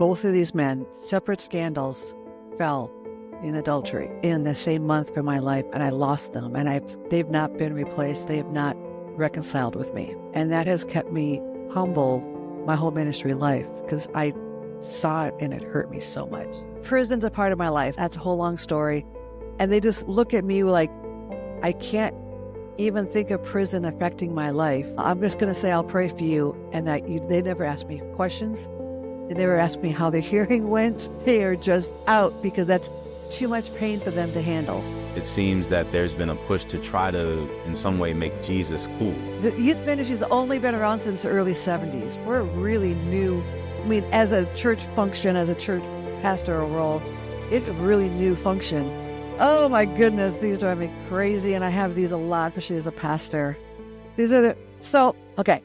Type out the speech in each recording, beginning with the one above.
Both of these men, separate scandals, fell in adultery in the same month for my life, and I lost them, and they've not been replaced. They have not reconciled with me. And that has kept me humble my whole ministry life, because I saw it and it hurt me so much. Prison's a part of my life. That's a whole long story. And they just look at me like, I can't even think of prison affecting my life. I'm just going to say, I'll pray for you. And they never ask me questions. They never ask me how the hearing went. They are just out because that's too much pain for them to handle. It seems that there's been a push to try to, in some way, make Jesus cool. The youth ministry's only been around since the early 70s. We're really new. I mean, as a church function, as a church pastoral role, it's a really new function. Oh my goodness, these drive me crazy, and I have these a lot, especially as a pastor. These are okay.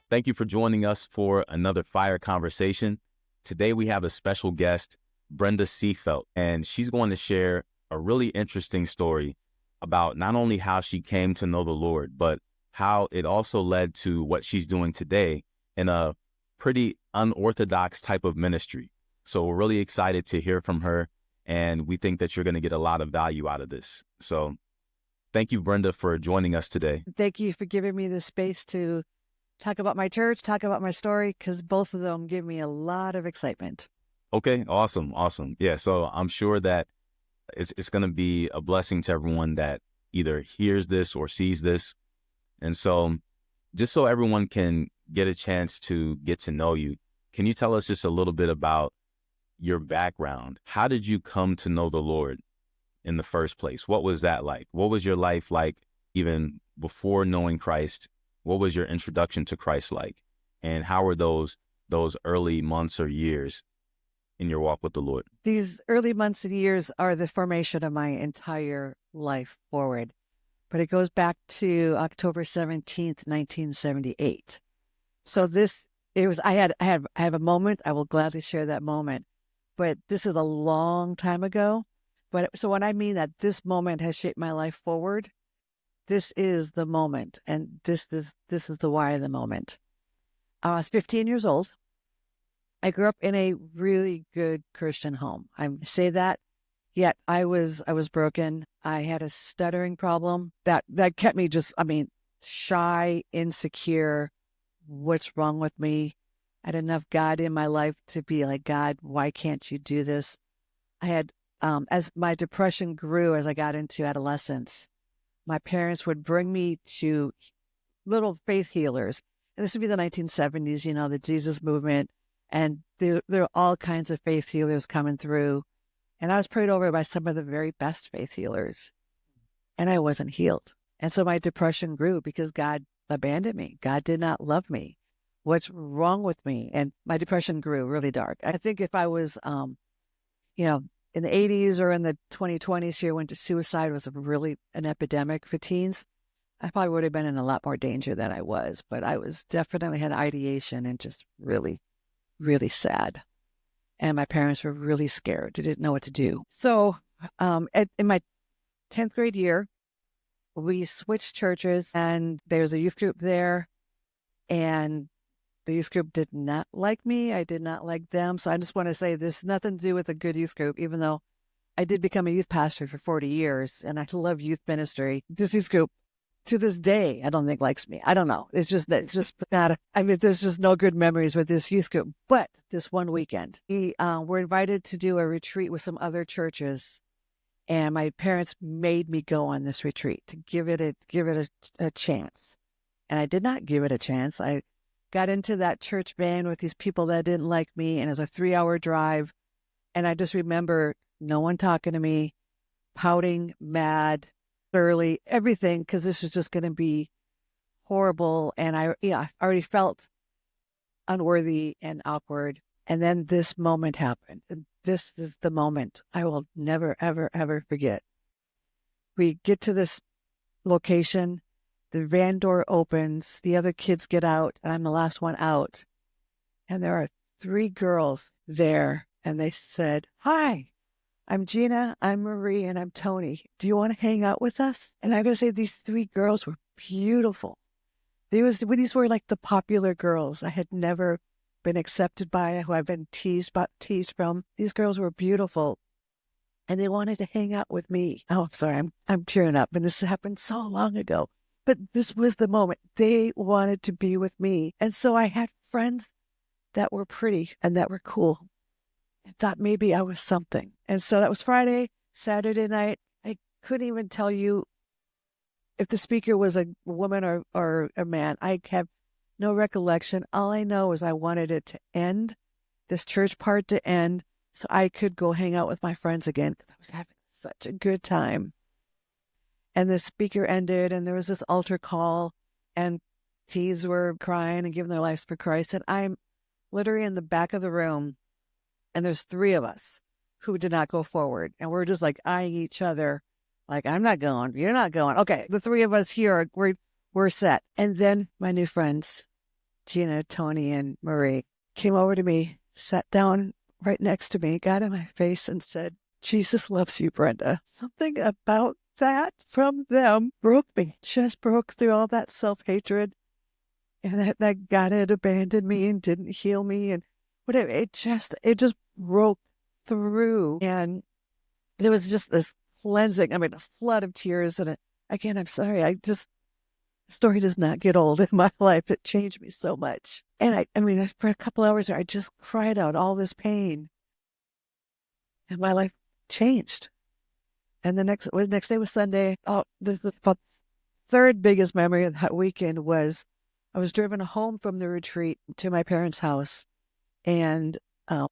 Thank you for joining us for another Fire Conversation. Today we have a special guest, Brenda Seefelt, and she's going to share a really interesting story about not only how she came to know the Lord, but how it also led to what she's doing today in a pretty unorthodox type of ministry. So we're really excited to hear from her, and we think that you're going to get a lot of value out of this. So thank you, Brenda, for joining us today. Thank you for giving me the space to talk about my church, talk about my story, because both of them give me a lot of excitement. Okay, awesome. Yeah, so I'm sure that it's going to be a blessing to everyone that either hears this or sees this. And so just so everyone can get a chance to get to know you, can you tell us just a little bit about your background? How did you come to know the Lord in the first place? What was that like? What was your life like even before knowing Christ? What was your introduction to Christ like? And how were those early months or years in your walk with the Lord? These early months and years are the formation of my entire life forward. But it goes back to October 17th, 1978. So I have a moment. I will gladly share that moment. But this is a long time ago. So when I mean that this moment has shaped my life forward, this is the moment, and this is the why of the moment. I was 15 years old. I grew up in a really good Christian home. I say that, yet I was broken. I had a stuttering problem that kept me shy, insecure. What's wrong with me? I had enough God in my life to be like, God, why can't you do this? I had, as my depression grew as I got into adolescence, my parents would bring me to little faith healers. And this would be the 1970s, the Jesus movement. And there are all kinds of faith healers coming through. And I was prayed over by some of the very best faith healers. And I wasn't healed. And so my depression grew because God abandoned me. God did not love me. What's wrong with me? And my depression grew really dark. I think if I was, in the 80s or in the 2020s here, when suicide was an epidemic for teens, I probably would have been in a lot more danger than I was. But I was definitely had ideation and just really, really sad. And my parents were really scared. They didn't know what to do. So in my 10th grade year, we switched churches, and there's a youth group there. And the youth group did not like me. I did not like them. So I just want to say this nothing to do with a good youth group, even though I did become a youth pastor for 40 years and I love youth ministry. This youth group, to this day, I don't think likes me. I don't know. It's just not, there's just no good memories with this youth group. But this one weekend, we were invited to do a retreat with some other churches. And my parents made me go on this retreat to give it a chance. And I did not give it a chance. I got into that church van with these people that didn't like me, and it was a 3-hour drive. And I just remember no one talking to me, pouting, mad, surly, everything, because this was just going to be horrible. And I already felt unworthy and awkward. And then this moment happened. And this is the moment I will never, ever, ever forget. We get to this location, The van door opens, the other kids get out, and I'm the last one out. And there are 3 girls there, and they said, "Hi, I'm Gina, I'm Marie, and I'm Tony. Do you want to hang out with us?" And I'm going to say these 3 girls were beautiful. These were like the popular girls I had never been accepted by, who I've been teased from. These girls were beautiful, and they wanted to hang out with me. Oh, I'm sorry, I'm tearing up, and this happened so long ago. But this was the moment. They wanted to be with me. And so I had friends that were pretty and that were cool. I thought maybe I was something. And so that was Friday. Saturday night, I couldn't even tell you if the speaker was a woman or a man. I have no recollection. All I know is I wanted it to end, this church part to end, so I could go hang out with my friends again, because I was having such a good time. And the speaker ended, and there was this altar call, and teens were crying and giving their lives for Christ. And I'm literally in the back of the room, and there's 3 of us who did not go forward. And we're just like eyeing each other, like, I'm not going, you're not going. Okay, the 3 of us here, we're set. And then my new friends, Gina, Tony, and Marie, came over to me, sat down right next to me, got in my face, and said, "Jesus loves you, Brenda." Something about that from them broke me, just broke through all that self-hatred, and that God had abandoned me and didn't heal me and whatever. It just broke through, and there was just this cleansing. I mean, a flood of tears. And again, I'm sorry. The story does not get old in my life. It changed me so much. And I mean, for a couple hours there, I just cried out all this pain, and my life changed. And the next day was Sunday. Oh, the 3rd biggest memory of that weekend was I was driven home from the retreat to my parents' house, and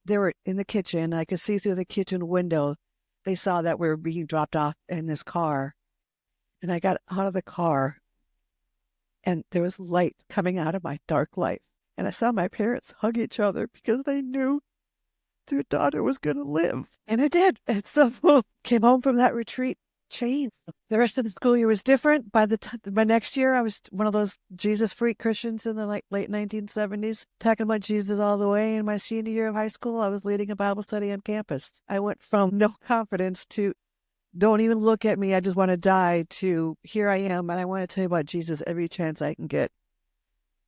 they were in the kitchen. I could see through the kitchen window. They saw that we were being dropped off in this car, and I got out of the car, and there was light coming out of my dark life. And I saw my parents hug each other because they knew their daughter was going to live. And it did. And so came home from that retreat, changed. The rest of the school year was different. By next year, I was one of those Jesus freak Christians in the late 1970s, talking about Jesus all the way. In my senior year of high school, I was leading a Bible study on campus. I went from no confidence to don't even look at me, I just want to die, to here I am, and I want to tell you about Jesus every chance I can get.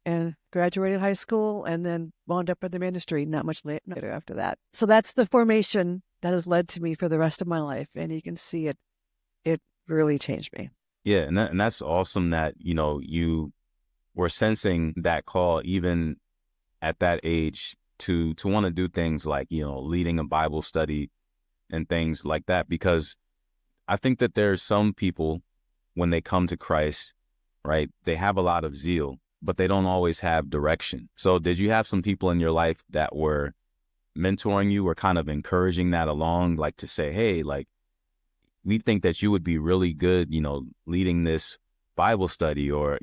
And graduated high school, and then wound up in the ministry not much later after that. So that's the formation that has led to me for the rest of my life. And you can see it really changed me. Yeah, and that's awesome that, you were sensing that call even at that age to want to do things like, leading a Bible study and things like that. Because I think that there's some people, when they come to Christ, right, they have a lot of zeal, but they don't always have direction. So did you have some people in your life that were mentoring you or kind of encouraging that along, like to say, hey, like, we think that you would be really good, leading this Bible study, or,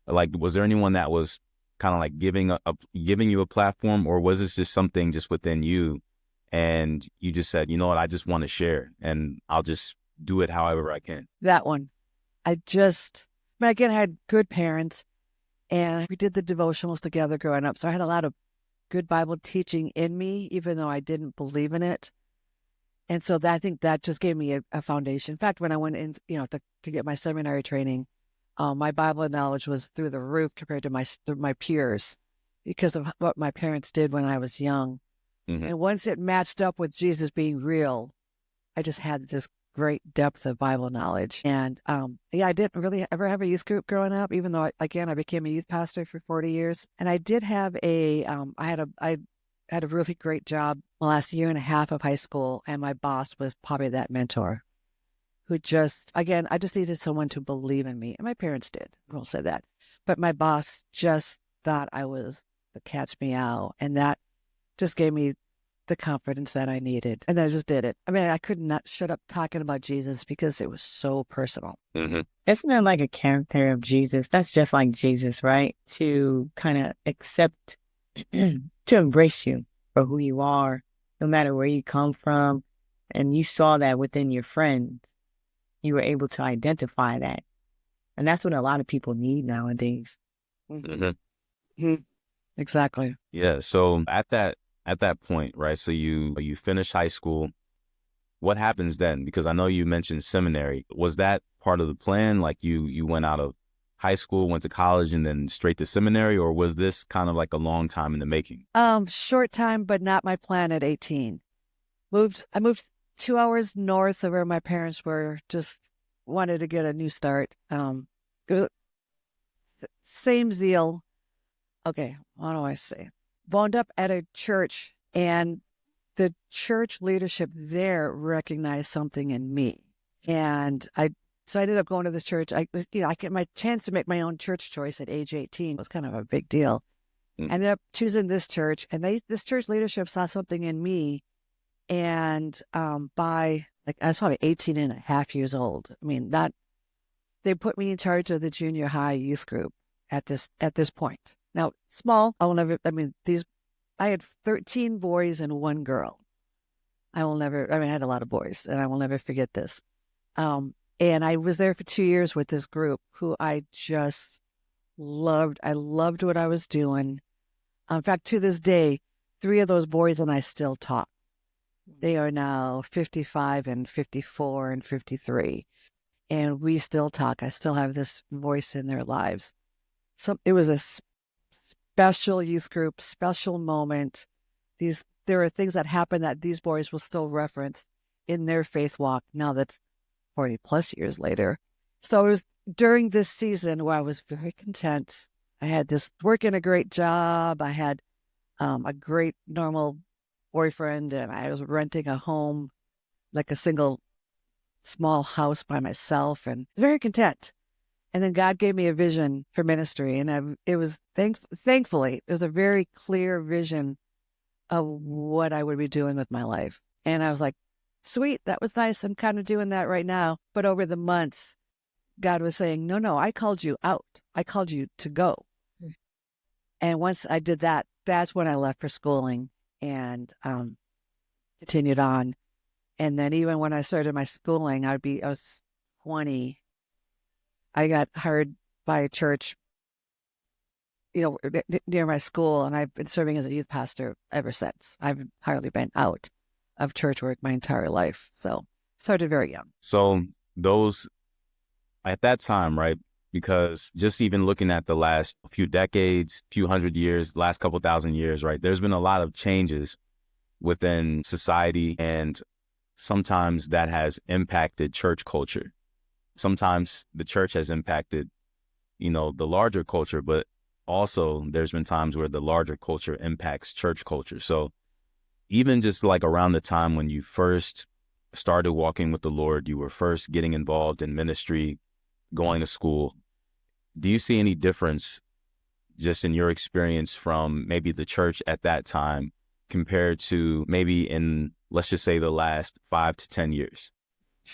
like, was there anyone that was kind of like giving you a platform, or was this just something just within you and you just said, you know what, I just want to share and I'll just do it however I can? That one. I had good parents, and we did the devotionals together growing up. So I had a lot of good Bible teaching in me, even though I didn't believe in it. And so I think that just gave me a foundation. In fact, when I went in, to get my seminary training, my Bible knowledge was through the roof compared to my peers, because of what my parents did when I was young. Mm-hmm. And once it matched up with Jesus being real, I just had this great depth of Bible knowledge. And I didn't really ever have a youth group growing up, even though I became a youth pastor for 40 years. And I did have I had a really great job the last year and a half of high school, and my boss was probably that mentor who I just needed someone to believe in me. And my parents did, I will say that. But my boss just thought I was the cat's meow, and that just gave me the confidence that I needed. And then I just did it. I mean, I could not shut up talking about Jesus because it was so personal. Mm-hmm. Isn't that like a character of Jesus? That's just like Jesus, right? To kind of accept, to embrace you for who you are, no matter where you come from. And you saw that within your friends. You were able to identify that. And that's what a lot of people need nowadays. Exactly. Yeah. So at that point, right? So you finish high school. What happens then? Because I know you mentioned seminary. Was that part of the plan? Like you went out of high school, went to college, and then straight to seminary, or was this kind of like a long time in the making? Short time, but not my plan at 18. I moved 2 hours north of where my parents were, just wanted to get a new start. It was same zeal. Okay, what do I say? Wound up at a church, and the church leadership there recognized something in me. And so I ended up going to this church. I get my chance to make my own church choice at age 18. It was kind of a big deal. I ended up choosing this church, and this church leadership saw something in me. And by I was probably 18 and a half years old. I mean, they put me in charge of the junior high youth group at this point. Now, small, I had 13 boys and one girl. I had a lot of boys, and I will never forget this. And I was there for 2 years with this group who I just loved. I loved what I was doing. In fact, to this day, 3 of those boys and I still talk. They are now 55 and 54 and 53. And we still talk. I still have this voice in their lives. So it was a special youth group, special moment. There are things that happen that these boys will still reference in their faith walk now that's 40 plus years later. So it was during this season where I was very content. I had this working a great job. I had a great normal boyfriend, and I was renting a home, like a single small house by myself, and very content. And then God gave me a vision for ministry, and it was thankfully, it was a very clear vision of what I would be doing with my life. And I was like, sweet, that was nice. I'm kind of doing that right now. But over the months, God was saying, no, I called you out. I called you to go. And once I did that, that's when I left for schooling and continued on. And then even when I started my schooling, I was 20. I got hired by a church, near my school, and I've been serving as a youth pastor ever since. I've hardly been out of church work my entire life. So started very young. So those at that time, right? Because just even looking at the last few decades, few hundred years, last couple thousand years, right? There's been a lot of changes within society, and sometimes that has impacted church culture. Sometimes the church has impacted, the larger culture, but also there's been times where the larger culture impacts church culture. So even just like around the time when you first started walking with the Lord, you were first getting involved in ministry, going to school, do you see any difference just in your experience from maybe the church at that time compared to maybe in, let's just say, the last 5 to 10 years?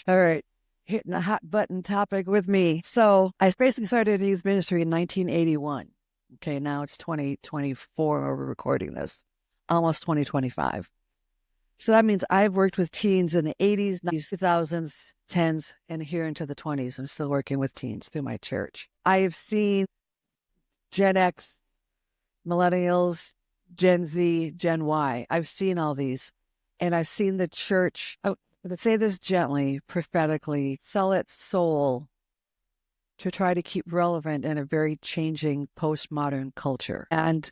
All right. Hitting a hot button topic with me. So I basically started youth ministry in 1981. Okay, now it's 2024 where we're recording this, almost 2025. So that means I've worked with teens in the 80s, 90s, 2000s, 10s, and here into the 20s. I'm still working with teens through my church. I have seen Gen X, millennials, Gen Z, Gen Y. I've seen all these, and I've seen the church, let's say this gently, prophetically, sell its soul to try to keep relevant in a very changing postmodern culture. And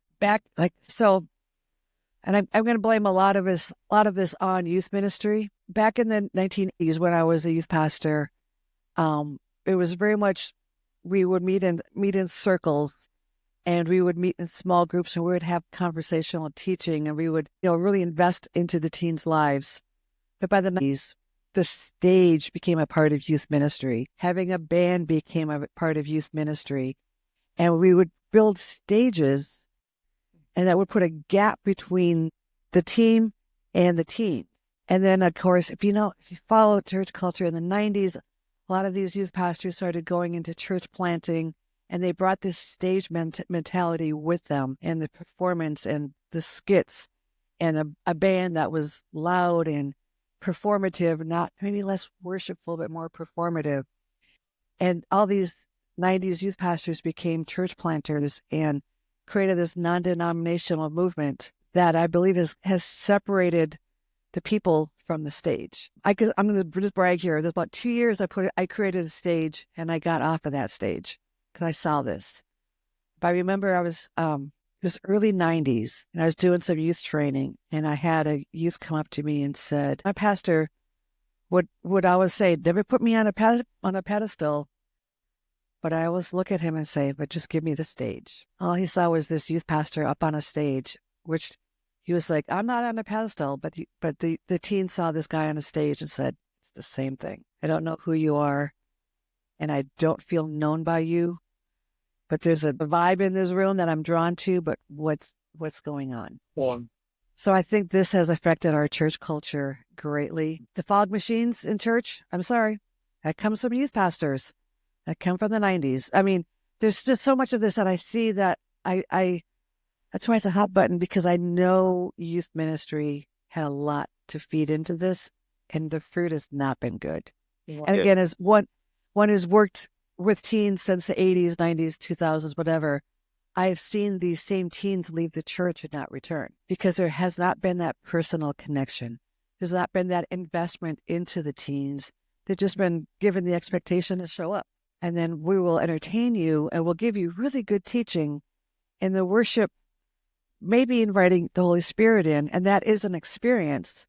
and I'm going to blame a lot of this on youth ministry. Back in the 1980s, when I was a youth pastor, it was very much, we would meet in circles, and we would meet in small groups, and we would have conversational teaching, and we would really invest into the teens' lives. But by the 90s, the stage became a part of youth ministry. Having a band became a part of youth ministry, and we would build stages, and that would put a gap between the team and the teen. And then, of course, if you follow church culture in the 90s, a lot of these youth pastors started going into church planting, and they brought this stage mentality with them, and the performance and the skits, and a band that was loud and performative, not maybe less worshipful, but more performative. And all these 90s youth pastors became church planters and created this non-denominational movement that I believe has separated the people from the stage. I'm going to just brag here. There's about 2 years I created a stage and I got off of that stage because I saw this. But I remember it was early 90s and I was doing some youth training and I had a youth come up to me and said, my pastor would always say, never put me on a pedestal. But I always look at him and say, but just give me the stage. All he saw was this youth pastor up on a stage, which he was like, I'm not on a pedestal, but the teen saw this guy on a stage and said, it's the same thing. I don't know who you are, and I don't feel known by you, but there's a vibe in this room that I'm drawn to, but what's going on? Yeah. So I think this has affected our church culture greatly. The fog machines in church, I'm sorry, that comes from youth pastors that come from the 90s. I mean, there's just so much of this that I see that that's why it's a hot button, because I know youth ministry had a lot to feed into this, and the fruit has not been good. Yeah. And again, as one who's worked with teens since the 80s, 90s, 2000s, whatever, I have seen these same teens leave the church and not return because there has not been that personal connection. There's not been that investment into the teens. They've just been given the expectation to show up. And then we will entertain you and we'll give you really good teaching. And the worship, maybe inviting the Holy Spirit in, and that is an experience,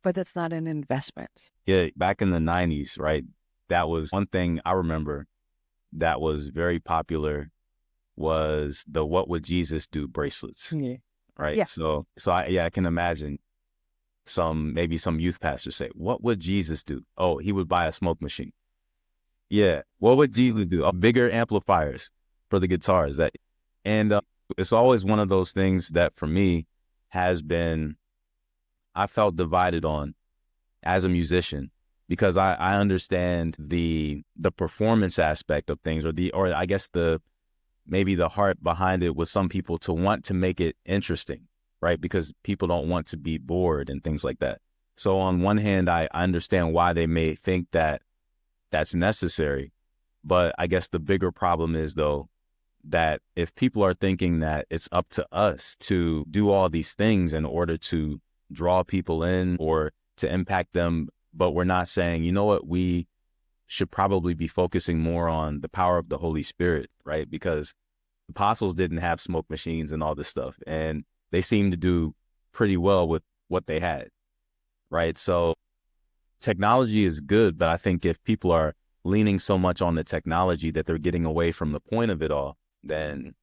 but that's not an investment. Yeah, back in the 90s, right? That was one thing I remember that was very popular was the "What Would Jesus Do" bracelets, right? Yeah. So I can imagine maybe some youth pastors say, "What would Jesus do?" Oh, he would buy a smoke machine. Yeah, what would Jesus do? Bigger amplifiers for the guitars. It's always one of those things that for me I felt divided on as a musician, because I understand the performance aspect of things, or I guess maybe the heart behind it was some people to want to make it interesting, right? Because people don't want to be bored and things like that. So on one hand, I understand why they may think that that's necessary. But I guess the bigger problem is, though, that if people are thinking that it's up to us to do all these things in order to draw people in or to impact them, but we're not saying, you know what, we should probably be focusing more on the power of the Holy Spirit, right? Because apostles didn't have smoke machines and all this stuff, and they seemed to do pretty well with what they had, right? So technology is good, but I think if people are leaning so much on the technology that they're getting away from the point of it all, then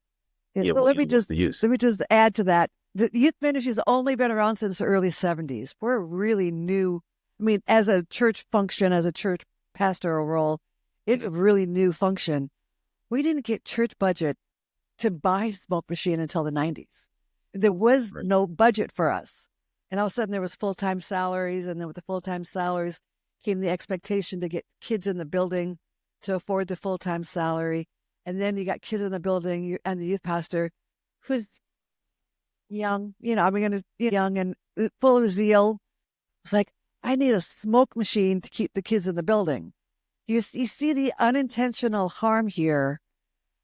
let me just add to that. The youth ministry has only been around since the early 70s. We're really new. I mean, as a church function, as a church pastoral role, it's a really new function. We didn't get church budget to buy a smoke machine until the 90s. There was no budget for us. And all of a sudden there was full-time salaries, and then with the full-time salaries came the expectation to get kids in the building to afford the full-time salary. And then you got kids in the building and the youth pastor who's young, young and full of zeal. It's like, I need a smoke machine to keep the kids in the building. You see the unintentional harm here.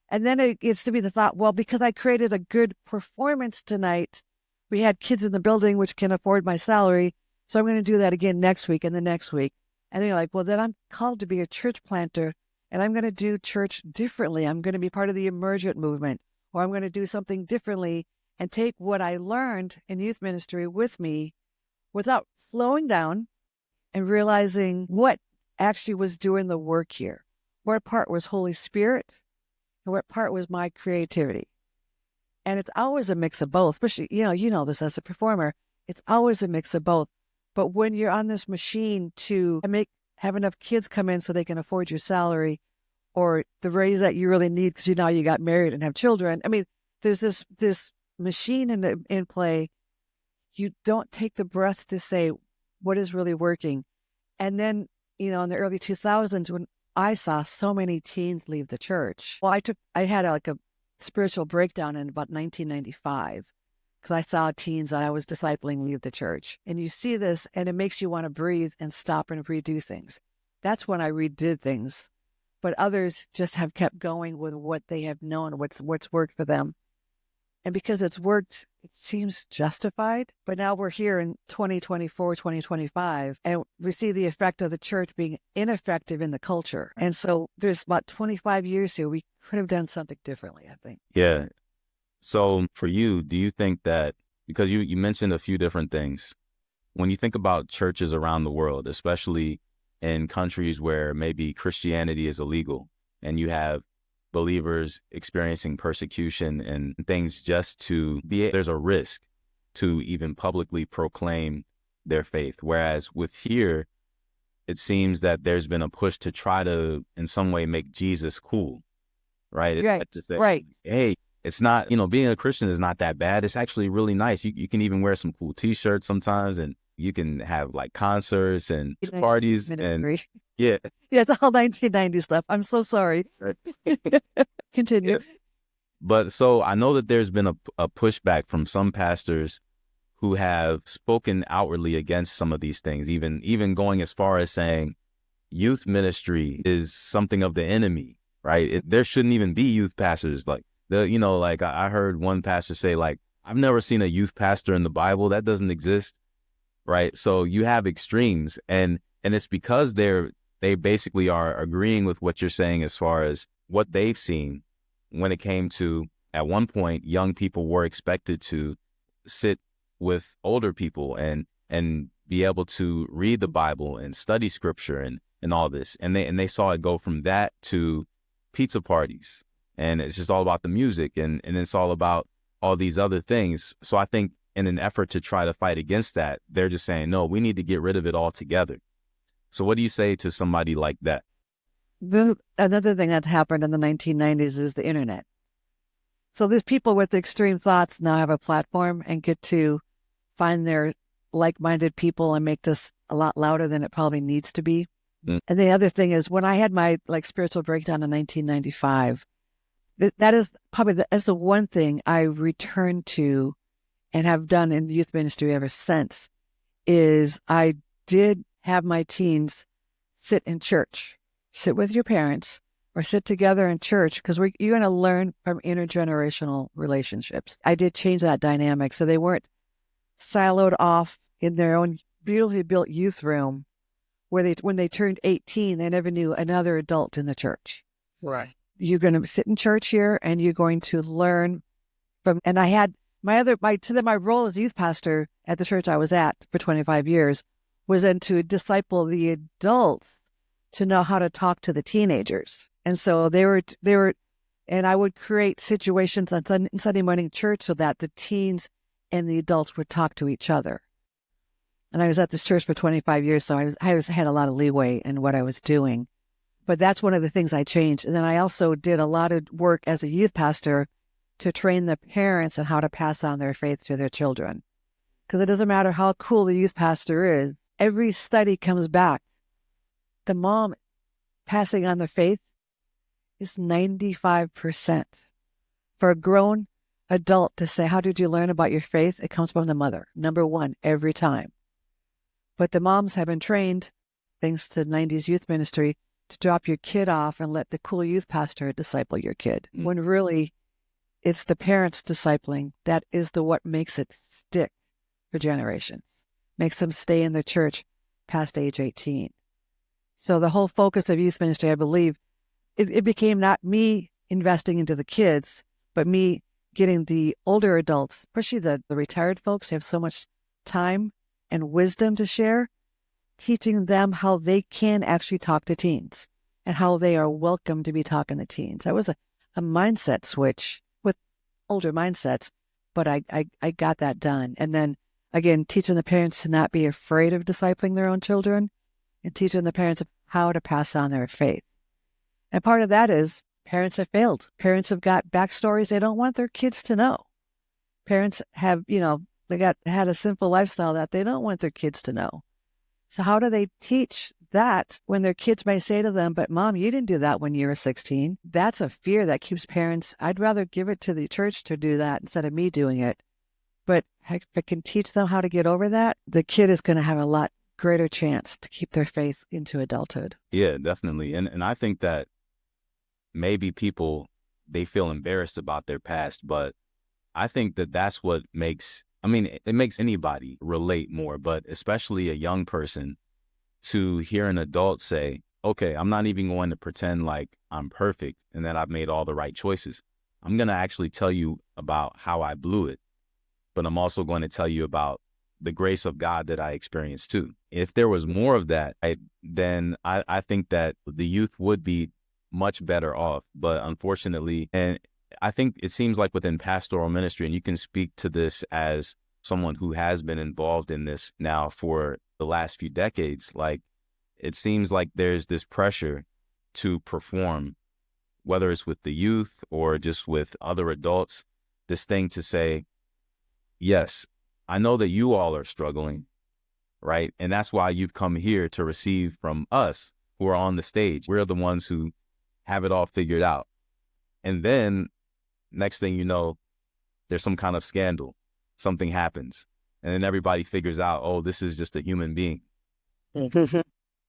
And then it gets to be the thought, well, because I created a good performance tonight, we had kids in the building which can afford my salary, so I'm going to do that again next week and the next week. And then you're like, well, then I'm called to be a church planter, and I'm going to do church differently. I'm going to be part of the emergent movement, or I'm going to do something differently and take what I learned in youth ministry with me without slowing down and realizing what actually was doing the work here. What part was Holy Spirit and what part was my creativity? And it's always a mix of both, especially, you know this as a performer, it's always a mix of both. But when you're on this machine to have enough kids come in so they can afford your salary or the raise that you really need because you got married and have children. I mean, there's this machine in play. You don't take the breath to say what is really working. And then, in the early 2000s, when I saw so many teens leave the church, well, I had a spiritual breakdown in about 1995 because I saw teens that I was discipling leave the church. And you see this and it makes you want to breathe and stop and redo things. That's when I redid things. but others just have kept going with what they have known, what's worked for them. And because it's worked, it seems justified. But now we're here in 2024, 2025, and we see the effect of the church being ineffective in the culture. And so there's about 25 years here. We could have done something differently, I think. Yeah. So for you, do you think that, because you mentioned a few different things, when you think about churches around the world, especially in countries where maybe Christianity is illegal and you have believers experiencing persecution and things just to be, there's a risk to even publicly proclaim their faith. Whereas with here, it seems that there's been a push to try to, in some way, make Jesus cool, right? Right, To say, right. hey, it's not, being a Christian is not that bad. It's actually really nice. You can even wear some cool t-shirts sometimes, and you can have like concerts and parties and yeah. Yeah, it's all 1990s stuff. I'm so sorry. Continue. Yeah. But so I know that there's been a pushback from some pastors who have spoken outwardly against some of these things, even going as far as saying youth ministry is something of the enemy, right? There shouldn't even be youth pastors. Like like I heard one pastor say, like, I've never seen a youth pastor in the Bible. That doesn't exist, right? So you have extremes, and it's because they basically are agreeing with what you're saying as far as what they've seen when it came to, at one point, young people were expected to sit with older people and be able to read the Bible and study scripture and all this. And they saw it go from that to pizza parties. And it's just all about the music and it's all about all these other things. So I think in an effort to try to fight against that, they're just saying, no, we need to get rid of it altogether. So what do you say to somebody like that? Another thing that happened in the 1990s is the internet. So these people with extreme thoughts now have a platform and get to find their like-minded people and make this a lot louder than it probably needs to be. Mm. And the other thing is, when I had my spiritual breakdown in 1995, that is probably that's the one thing I returned to and have done in youth ministry ever since, is I did have my teens sit in church, sit with your parents, or sit together in church, because you're going to learn from intergenerational relationships. I did change that dynamic so they weren't siloed off in their own beautifully built youth room, where when they turned 18, they never knew another adult in the church. Right. You're going to sit in church here, and you're going to learn from. And I had my role as youth pastor at the church I was at for 25 years was then to disciple the adults to know how to talk to the teenagers. And so they were, and I would create situations on Sunday morning church so that the teens and the adults would talk to each other. And I was at this church for 25 years, so I had a lot of leeway in what I was doing. But that's one of the things I changed. And then I also did a lot of work as a youth pastor to train the parents on how to pass on their faith to their children. Because it doesn't matter how cool the youth pastor is, every study comes back. The mom passing on the faith is 95%. For a grown adult to say, how did you learn about your faith? It comes from the mother, number one, every time. But the moms have been trained, thanks to the 90s youth ministry, to drop your kid off and let the cool youth pastor disciple your kid. Mm. When really it's the parents discipling that is what makes it stick for generations, makes them stay in the church past age 18. So the whole focus of youth ministry, I believe, it became not me investing into the kids, but me getting the older adults, especially the retired folks who have so much time and wisdom to share, teaching them how they can actually talk to teens and how they are welcome to be talking to teens. That was a mindset switch with older mindsets, but I got that done. And then, again, teaching the parents to not be afraid of discipling their own children and teaching the parents how to pass on their faith. And part of that is parents have failed. Parents have got backstories they don't want their kids to know. Parents have, they had a sinful lifestyle that they don't want their kids to know. So how do they teach that when their kids may say to them, but Mom, you didn't do that when you were 16? That's a fear that keeps parents. I'd rather give it to the church to do that instead of me doing it. But if I can teach them how to get over that, the kid is going to have a lot greater chance to keep their faith into adulthood. Yeah, definitely. And I think that maybe people, they feel embarrassed about their past, but I think that that's what makes, I mean, it makes anybody relate more, but especially a young person, to hear an adult say, okay, I'm not even going to pretend like I'm perfect and that I've made all the right choices. I'm going to actually tell you about how I blew it, but I'm also going to tell you about the grace of God that I experienced too. If there was more of that, then I think that the youth would be much better off. But unfortunately, and I think it seems like within pastoral ministry, and you can speak to this as someone who has been involved in this now for the last few decades, like it seems like there's this pressure to perform, whether it's with the youth or just with other adults, this thing to say, yes, I know that you all are struggling, right? And that's why you've come here to receive from us who are on the stage. We're the ones who have it all figured out. And then next thing you know, there's some kind of scandal, something happens, and then everybody figures out, oh, this is just a human being.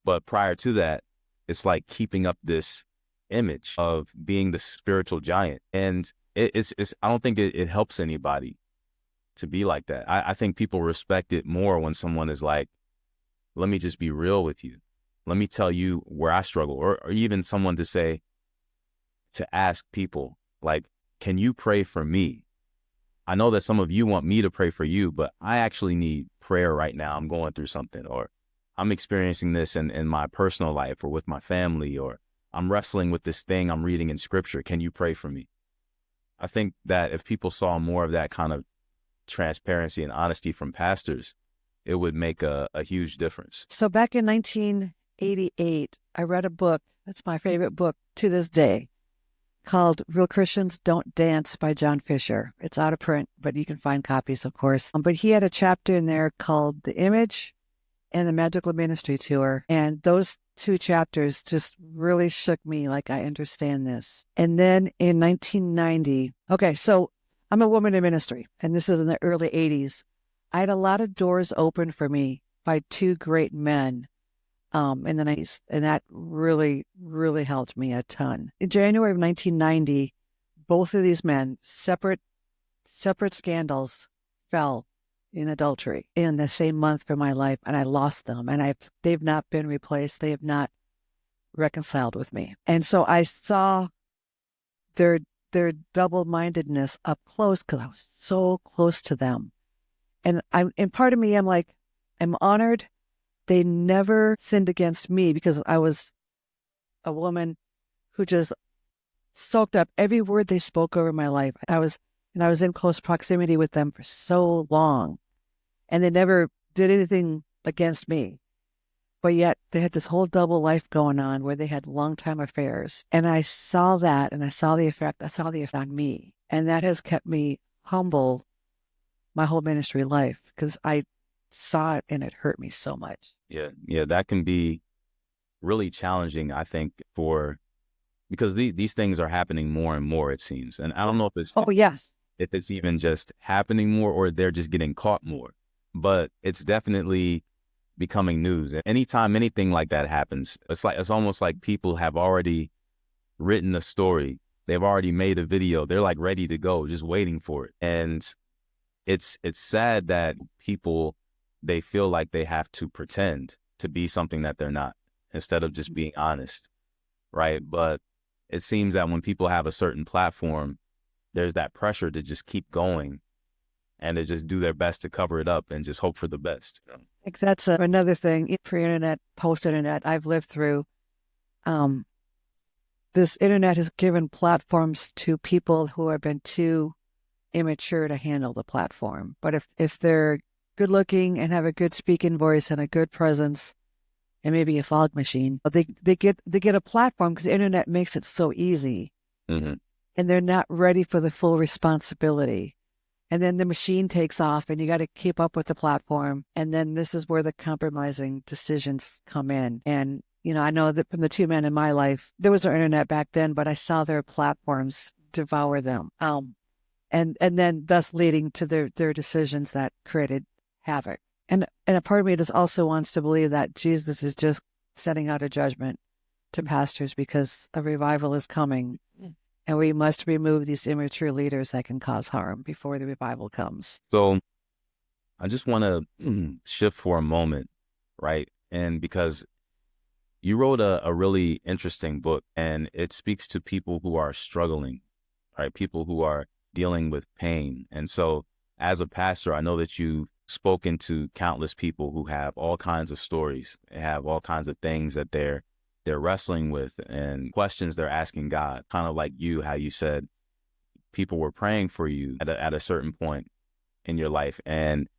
But prior to that, it's like keeping up this image of being the spiritual giant. And it's I don't think it helps anybody to be like that. I think people respect it more when someone is like, let me just be real with you. Let me tell you where I struggle. Or even someone to say, to ask people, like, can you pray for me? I know that some of you want me to pray for you, but I actually need prayer right now. I'm going through something, or I'm experiencing this in my personal life or with my family, or I'm wrestling with this thing I'm reading in scripture. Can you pray for me? I think that if people saw more of that kind of transparency and honesty from pastors, it would make a huge difference. So back in 1988, I read a book, that's my favorite book to this day, called Real Christians Don't Dance by John Fisher. It's out of print, but you can find copies, of course. But he had a chapter in there called The Image and the Magical Ministry Tour. And those two chapters just really shook me, like, I understand this. And then in 1990, okay, so I'm a woman in ministry, and this is in the early 80s. I had a lot of doors open for me by two great men in the 90s, and that really, really helped me a ton. In January of 1990, both of these men, separate scandals, fell in adultery in the same month for my life, and I lost them, and they've not been replaced. They have not reconciled with me. And so I saw their double-mindedness up close because I was so close to them. And part of me, I'm like, I'm honored they never sinned against me because I was a woman who just soaked up every word they spoke over my life. I was in close proximity with them for so long, and they never did anything against me. But yet they had this whole double life going on where they had long-time affairs. And I saw that, and I saw the effect on me. And that has kept me humble my whole ministry life because I saw it and it hurt me so much. Yeah, that can be really challenging, I think, because these things are happening more and more, it seems. And I don't know if it's if it's even just happening more or they're just getting caught more, but it's definitely becoming news. And anytime anything like that happens, it's almost like people have already written a story. They've already made a video. They're like ready to go, just waiting for it. And it's sad that people, they feel like they have to pretend to be something that they're not instead of just being honest, right? But it seems that when people have a certain platform, there's that pressure to just keep going and to just do their best to cover it up and just hope for the best. I think that's another thing, pre-internet, post-internet, I've lived through. This internet has given platforms to people who have been too immature to handle the platform. But if they're good looking and have a good speaking voice and a good presence and maybe a fog machine, but they get a platform because the internet makes it so easy. Mm-hmm. And they're not ready for the full responsibility. And then the machine takes off and you got to keep up with the platform. And then this is where the compromising decisions come in. And, I know that from the two men in my life, there was no internet back then, but I saw their platforms devour them. And then thus leading to their decisions that created havoc. And a part of me just also wants to believe that Jesus is just setting out a judgment to pastors because a revival is coming. And we must remove these immature leaders that can cause harm before the revival comes. So I just want to shift for a moment, right? And because you wrote a really interesting book, and it speaks to people who are struggling, right? People who are dealing with pain. And so as a pastor, I know that you've spoken to countless people who have all kinds of stories, they have all kinds of things that they're wrestling with and questions they're asking God, kind of like you, how you said people were praying for you at a certain point in your life and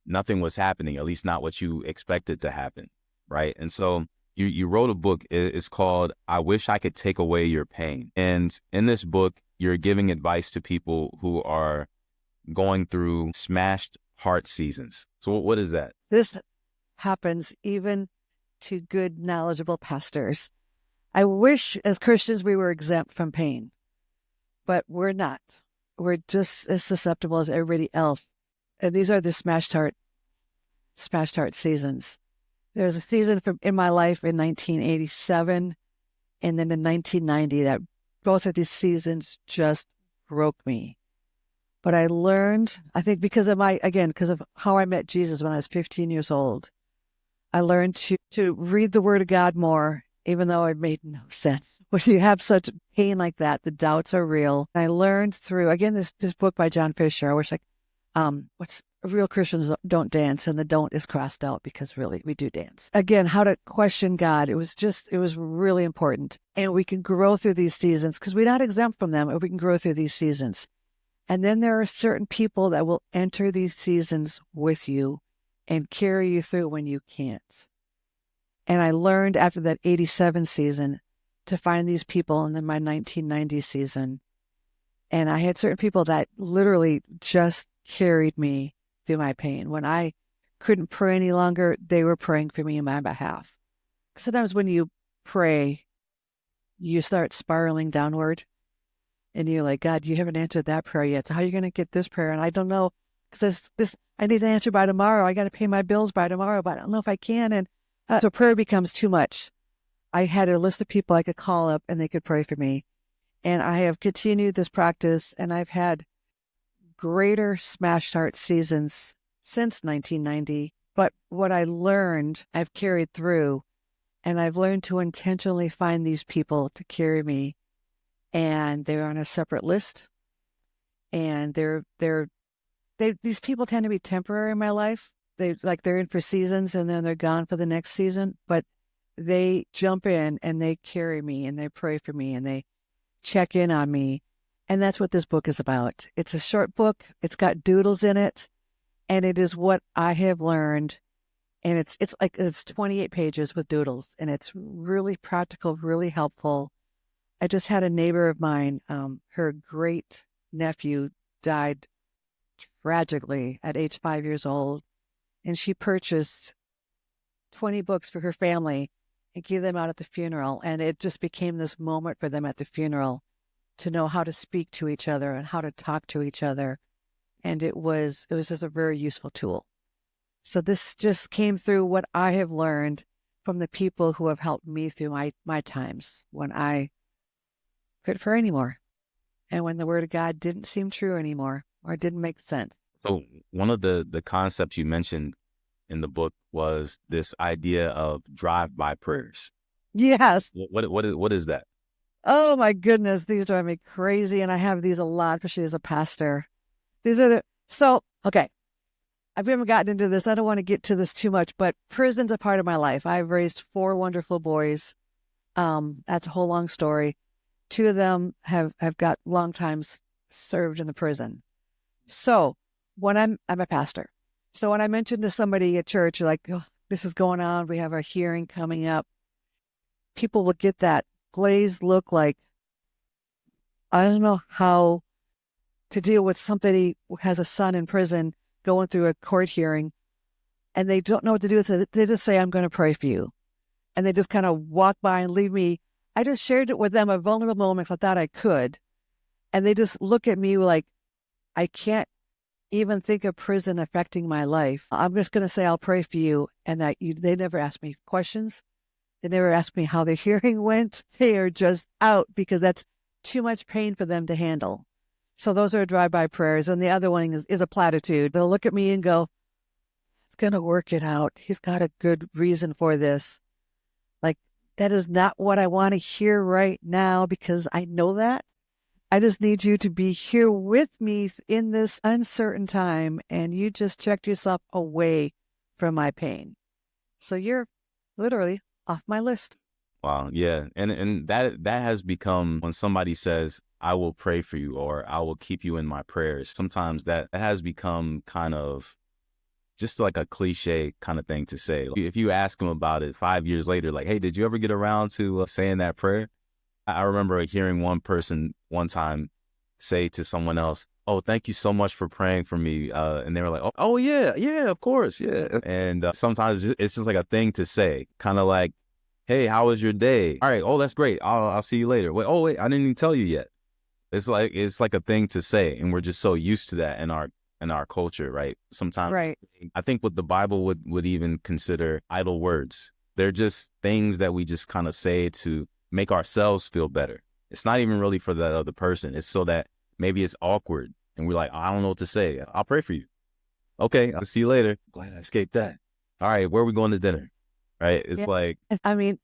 nothing was happening, at least not what you expected to happen, right? And so you wrote a book. It's called I Wish I Could Take Away Your Pain. And in this book, you're giving advice to people who are going through smashed heart seasons. So what is that? This happens even to good, knowledgeable pastors. I wish as Christians we were exempt from pain, but we're not. We're just as susceptible as everybody else. And these are the smashed heart seasons. There's a season in my life in 1987 and then in 1990 that both of these seasons just broke me. But I learned, I think because of how I met Jesus when I was 15 years old, I learned to read the Word of God more, even though it made no sense. When you have such pain like that, the doubts are real. And I learned through, again, this book by John Fisher, I wish real Christians don't dance, and the don't is crossed out because really we do dance. Again, how to question God. It was really important. And we can grow through these seasons because we're not exempt from them, and we can grow through these seasons. And then there are certain people that will enter these seasons with you and carry you through when you can't. And I learned after that 87 season to find these people, and then my 1990 season. And I had certain people that literally just carried me through my pain. When I couldn't pray any longer, they were praying for me on my behalf. Sometimes when you pray, you start spiraling downward. And you're like, God, you haven't answered that prayer yet. So how are you going to get this prayer? And I don't know, because I need an answer by tomorrow. I got to pay my bills by tomorrow, but I don't know if I can. And so prayer becomes too much. I had a list of people I could call up and they could pray for me. And I have continued this practice, and I've had greater smashed heart seasons since 1990. But what I learned, I've carried through, and I've learned to intentionally find these people to carry me. And they're on a separate list. And these people tend to be temporary in my life. They're in for seasons and then they're gone for the next season. But they jump in and they carry me and they pray for me and they check in on me. And that's what this book is about. It's a short book. It's got doodles in it. And it is what I have learned. And it's 28 pages with doodles. And it's really practical, really helpful. I just had a neighbor of mine, her great nephew died tragically at age 5 years old. And she purchased 20 books for her family and gave them out at the funeral. And it just became this moment for them at the funeral to know how to speak to each other and how to talk to each other. And it was just a very useful tool. So this just came through what I have learned from the people who have helped me through my times when I couldn't pray anymore. And when the Word of God didn't seem true anymore or didn't make sense. So one of the concepts you mentioned in the book was this idea of drive-by prayers. Yes. What is that? Oh my goodness, these drive me crazy, and I have these a lot, especially as a pastor. Okay. I haven't gotten into this. I don't want to get to this too much, but prison's a part of my life. I've raised 4 wonderful boys. That's a whole long story. 2 of them have got long times served in the prison. So when I'm a pastor. So when I mentioned to somebody at church, like, oh, this is going on, we have our hearing coming up, people will get that glazed look like, I don't know how to deal with somebody who has a son in prison going through a court hearing, and they don't know what to do with it. They just say, I'm going to pray for you. And they just kind of walk by and leave me. I just shared it with them at vulnerable moments I thought I could. And they just look at me like, I can't even think of prison affecting my life. I'm just going to say, I'll pray for you. And they never ask me questions. They never ask me how their hearing went. They are just out because that's too much pain for them to handle. So those are drive-by prayers. And the other one is a platitude. They'll look at me and go, it's going to work it out. He's got a good reason for this. Like, that is not what I want to hear right now because I know that. I just need you to be here with me in this uncertain time. And you just checked yourself away from my pain. So you're literally off my list. Wow. Yeah. And that has become, when somebody says, I will pray for you, or I will keep you in my prayers, sometimes that has become kind of just like a cliche kind of thing to say. If you ask them about it 5 years later, like, hey, did you ever get around to saying that prayer? I remember hearing one person one time say to someone else, oh, thank you so much for praying for me. And they were like, oh yeah, of course. Yeah. And sometimes it's just like a thing to say, kind of like, hey, how was your day? All right. Oh, that's great. I'll see you later. Wait, I didn't even tell you yet. It's like a thing to say. And we're just so used to that in our culture, right? Sometimes, right. I think what the Bible would even consider idle words. They're just things that we just kind of say to make ourselves feel better. It's not even really for that other person. It's so that maybe it's awkward and we're like, I don't know what to say. I'll pray for you. Okay, I'll see you later. Glad I escaped that. All right, where are we going to dinner? Right? It's like, I mean,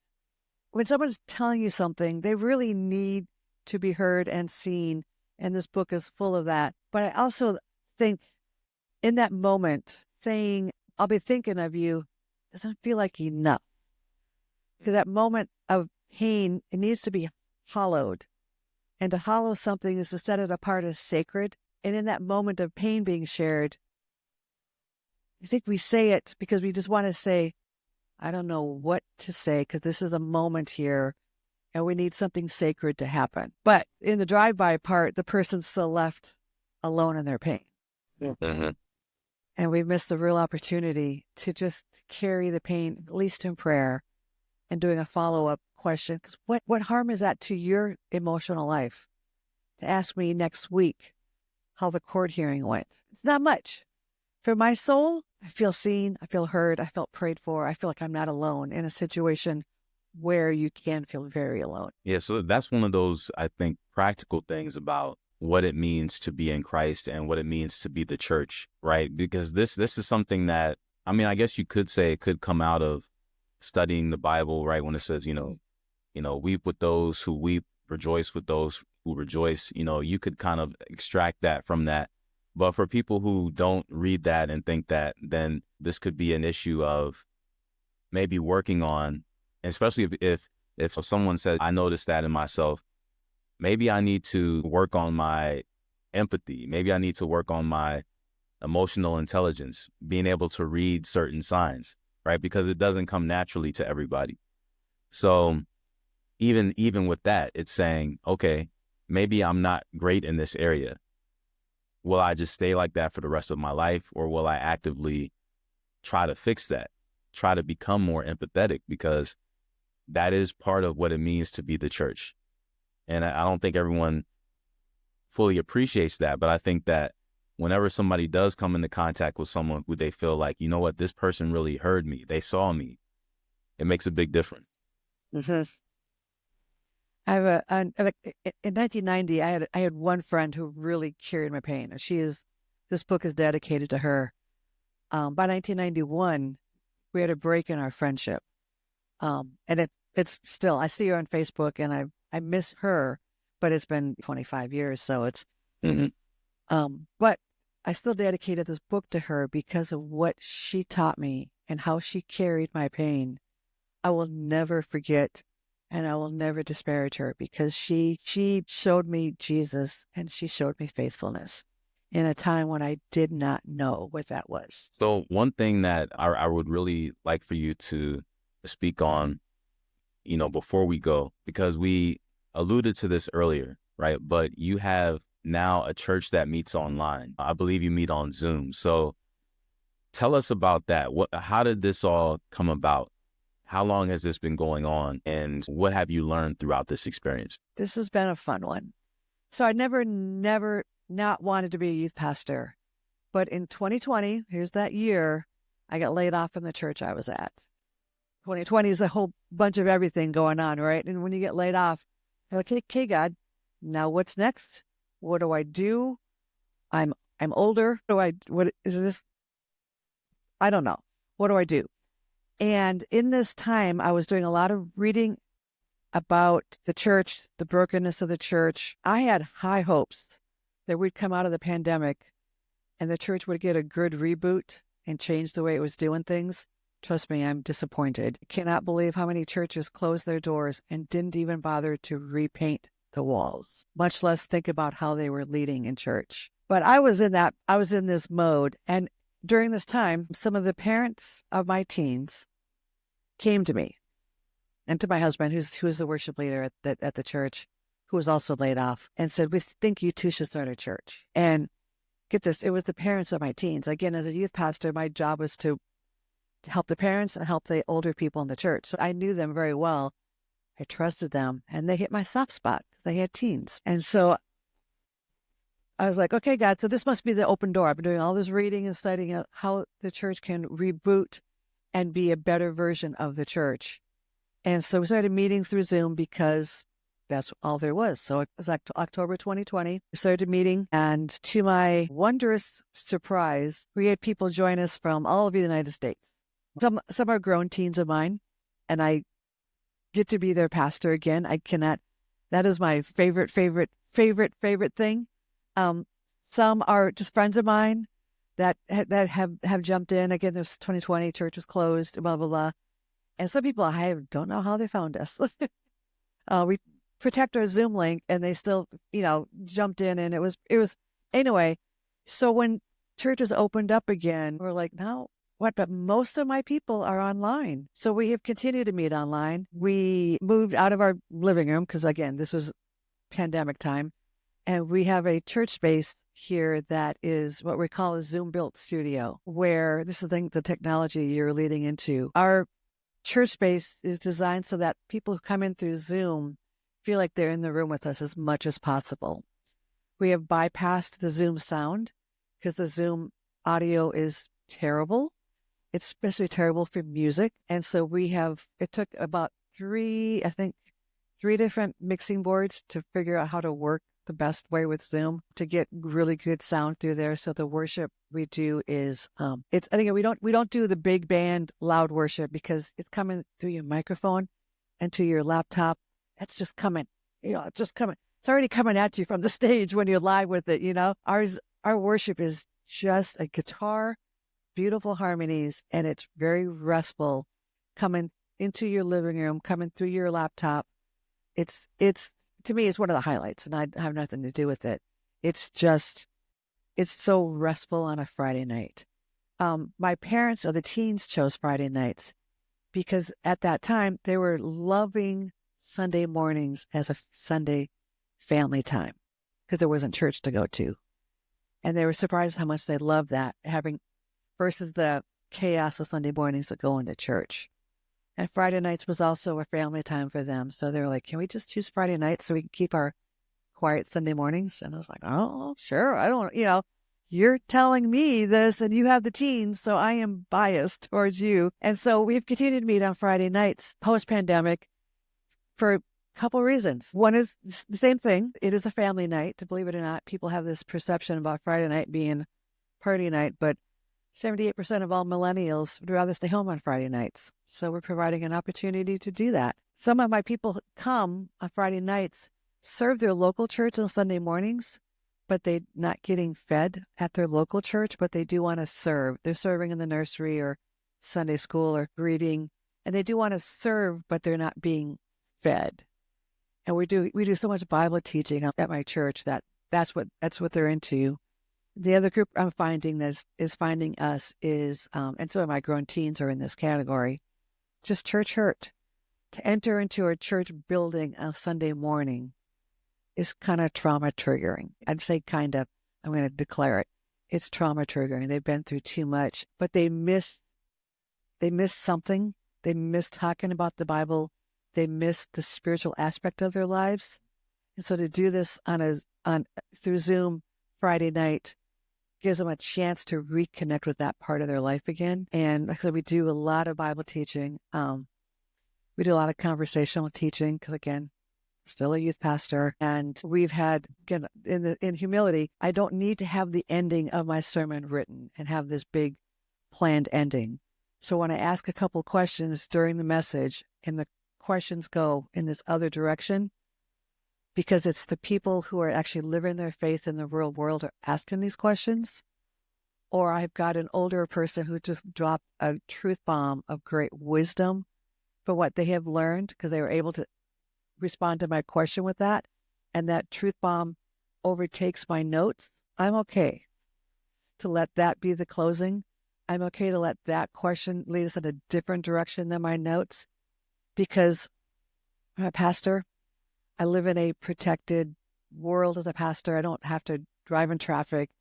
when someone's telling you something, they really need to be heard and seen. And this book is full of that. But I also think in that moment, saying, I'll be thinking of you, doesn't feel like enough. Because that moment of pain, it needs to be hollowed. And to hollow something is to set it apart as sacred. And in that moment of pain being shared, I think we say it because we just want to say, I don't know what to say because this is a moment here and we need something sacred to happen. But in the drive-by part, the person's still left alone in their pain. mm-hmm. And we've missed the real opportunity to just carry the pain, at least in prayer, and doing a follow-up question. Because what harm is that to your emotional life? To ask me next week how the court hearing went. It's not much. For my soul, I feel seen, I feel heard, I felt prayed for. I feel like I'm not alone in a situation where you can feel very alone. Yeah, so that's one of those, I think, practical things about what it means to be in Christ and what it means to be the church, right? Because this is something that, I mean, I guess you could say it could come out of studying the Bible, right? When it says, weep with those who weep, rejoice with those who rejoice. You could kind of extract that from that. But for people who don't read that and think that, then this could be an issue of maybe working on, especially if someone says, I noticed that in myself, maybe I need to work on my empathy. Maybe I need to work on my emotional intelligence, being able to read certain signs, right? Because it doesn't come naturally to everybody. So even with that, it's saying, okay, maybe I'm not great in this area. Will I just stay like that for the rest of my life? Or will I actively try to fix that, try to become more empathetic? Because that is part of what it means to be the church. And I don't think everyone fully appreciates that. But I think that whenever somebody does come into contact with someone who they feel like, you know what, this person really heard me, they saw me, it makes a big difference. Mm-hmm. In 1990, I had one friend who really carried my pain. This book is dedicated to her. By 1991, we had a break in our friendship. And it's still, I see her on Facebook and I miss her, but it's been 25 years. So it's, but I still dedicated this book to her because of what she taught me and how she carried my pain. I will never forget. And I will never disparage her because she showed me Jesus and she showed me faithfulness in a time when I did not know what that was. So one thing that I would really like for you to speak on, before we go, because we alluded to this earlier, right? But you have now a church that meets online. I believe you meet on Zoom. So tell us about that. How did this all come about? How long has this been going on? And what have you learned throughout this experience? This has been a fun one. So I never not wanted to be a youth pastor. But in 2020, here's that year, I got laid off from the church I was at. 2020 is a whole bunch of everything going on, right? And when you get laid off, you're like, okay, God, now what's next? What do I do? I'm older. What is this? I don't know. What do I do? And in this time, I was doing a lot of reading about the church, the brokenness of the church. I had high hopes that we'd come out of the pandemic and the church would get a good reboot and change the way it was doing things. Trust me, I'm disappointed. I cannot believe how many churches closed their doors and didn't even bother to repaint the walls, much less think about how they were leading in church. But I was in this mode. And during this time, some of the parents of my teens came to me and to my husband, who's the worship leader at the church, who was also laid off, and said, we think you two should start a church. And get this, it was the parents of my teens. Again, as a youth pastor, my job was to help the parents and help the older people in the church. So I knew them very well. I trusted them, and they hit my soft spot because they had teens. And so I was like, okay, God, so this must be the open door. I've been doing all this reading and studying how the church can reboot and be a better version of the church. And so we started meeting through Zoom because that's all there was. So it was like October 2020. We started meeting, and to my wondrous surprise, we had people join us from all over the United States. Some are grown teens of mine, and I get to be their pastor again. That is my favorite thing. Some are just friends of mine that have jumped in. Again, there's 2020, church was closed, blah, blah, blah. And some people, I don't know how they found us. We protect our Zoom link, and they still, jumped in, and it was anyway. So when churches opened up again, we're like, no, what? But most of my people are online. So we have continued to meet online. We moved out of our living room because, again, this was pandemic time. And we have a church space here that is what we call a Zoom-built studio, where this is the technology you're leading into. Our church space is designed so that people who come in through Zoom feel like they're in the room with us as much as possible. We have bypassed the Zoom sound because the Zoom audio is terrible. It's especially terrible for music. And so it took about three different mixing boards to figure out how to work the best way with Zoom to get really good sound through there. So the worship we do is, we don't do the big band loud worship because it's coming through your microphone and to your laptop. It's just coming, it's just coming. It's already coming at you from the stage when you're live with it, Our worship is just a guitar, beautiful harmonies, and it's very restful coming into your living room, coming through your laptop. It's to me, it's one of the highlights, and I have nothing to do with it. It's so restful on a Friday night. My parents of the teens chose Friday nights because at that time they were loving Sunday mornings as a Sunday family time because there wasn't church to go to. And they were surprised how much they loved that, having versus the chaos of Sunday mornings of going to church. And Friday nights was also a family time for them. So they were like, can we just choose Friday nights so we can keep our quiet Sunday mornings? And I was like, oh, sure. I don't, you're telling me this and you have the teens, so I am biased towards you. And so we've continued to meet on Friday nights post-pandemic for a couple reasons. One is the same thing. It is a family night. To believe it or not, people have this perception about Friday night being party night, but 78% of all millennials would rather stay home on Friday nights. So we're providing an opportunity to do that. Some of my people come on Friday nights, serve their local church on Sunday mornings, but they're not getting fed at their local church, but they do want to serve. They're serving in the nursery or Sunday school or greeting, and they do want to serve, but they're not being fed. And we do so much Bible teaching at my church that's what they're into. The other group I'm finding that is finding us is, and some of my grown teens are in this category, just church hurt. To enter into a church building on Sunday morning is kind of trauma triggering. I'd say kind of, I'm going to declare it. It's trauma triggering. They've been through too much, but they miss something. They miss talking about the Bible. They miss the spiritual aspect of their lives. And so to do this through Zoom Friday night gives them a chance to reconnect with that part of their life again. And like I said, we do a lot of Bible teaching. We do a lot of conversational teaching because, again, still a youth pastor. And we've had, again, in humility, I don't need to have the ending of my sermon written and have this big planned ending. So when I ask a couple questions during the message and the questions go in this other direction, because it's the people who are actually living their faith in the real world are asking these questions, or I've got an older person who just dropped a truth bomb of great wisdom for what they have learned because they were able to respond to my question with that, and that truth bomb overtakes my notes, I'm okay to let that be the closing. I'm okay to let that question lead us in a different direction than my notes, because I'm a pastor. I live in a protected world as a pastor. I don't have to drive in traffic.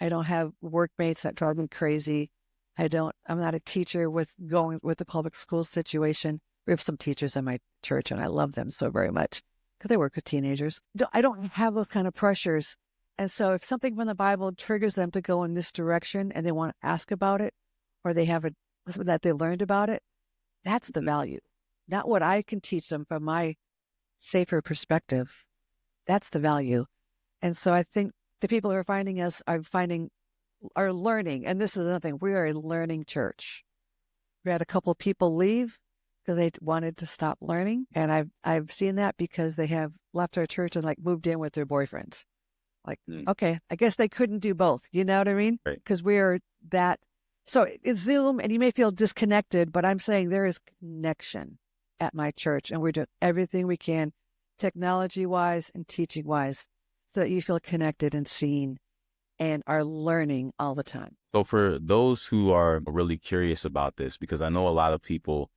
I don't have workmates that drive me crazy. I'm not a teacher going with the public school situation. We have some teachers in my church, and I love them so very much because they work with teenagers. I don't have those kind of pressures. And so if something from the Bible triggers them to go in this direction and they want to ask about it, or they have that they learned about it, that's the value. Not what I can teach them from my safer perspective. That's the value. And so I think the people who are finding us are learning. And this is another thing. We are a learning church. We had a couple of people leave because they wanted to stop learning. And I've seen that because they have left our church and moved in with their boyfriends. Okay, I guess they couldn't do both. You know what I mean? Right. Because we are that. So it's Zoom and you may feel disconnected, but I'm saying there is connection at my church, and we're doing everything we can technology-wise and teaching-wise so that you feel connected and seen and are learning all the time. So for those who are really curious about this, because I know a lot of people,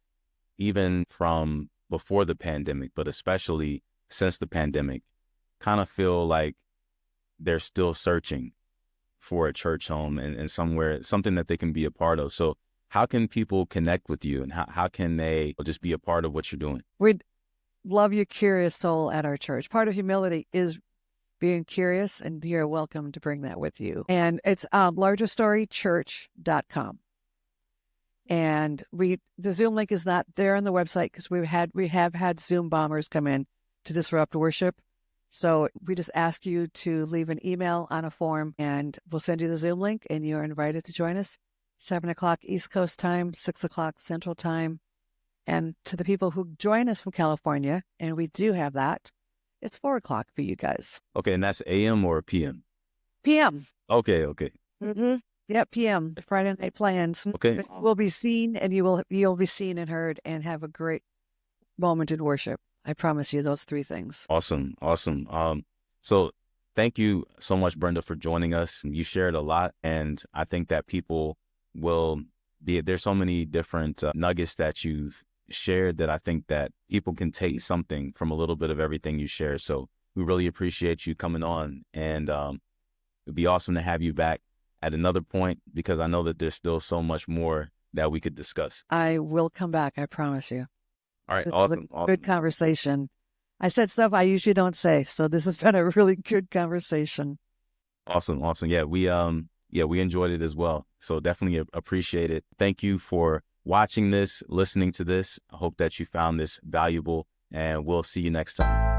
even from before the pandemic, but especially since the pandemic, kind of feel like they're still searching for a church home and something that they can be a part of. So how can people connect with you, and how can they just be a part of what you're doing? We'd love your curious soul at our church. Part of humility is being curious, and you're welcome to bring that with you. And it's largerstorychurch.com. And the Zoom link is not there on the website because we have had Zoom bombers come in to disrupt worship. So we just ask you to leave an email on a form, and we'll send you the Zoom link, and you're invited to join us. 7 o'clock East Coast time, 6 o'clock Central time. And to the people who join us from California, and we do have that, it's 4 o'clock for you guys. Okay, and that's AM or PM? PM. Okay. Mm-hmm. Yeah, PM. Friday night plans. Okay. We'll be seen, and you'll be seen and heard, and have a great moment in worship. I promise you those three things. Awesome. So thank you so much, Brenda, for joining us. You shared a lot, and I think that people will there's so many different nuggets that you've shared that I think that people can take something from a little bit of everything you share. So we really appreciate you coming on, and it'd be awesome to have you back at another point, because I know that there's still so much more that we could discuss. I will come back. I promise you. All right. This Awesome. was a good conversation. I said stuff I usually don't say, so this has been a really good conversation. Awesome. Yeah, we enjoyed it as well. So definitely appreciate it. Thank you for watching this, listening to this. I hope that you found this valuable, and we'll see you next time.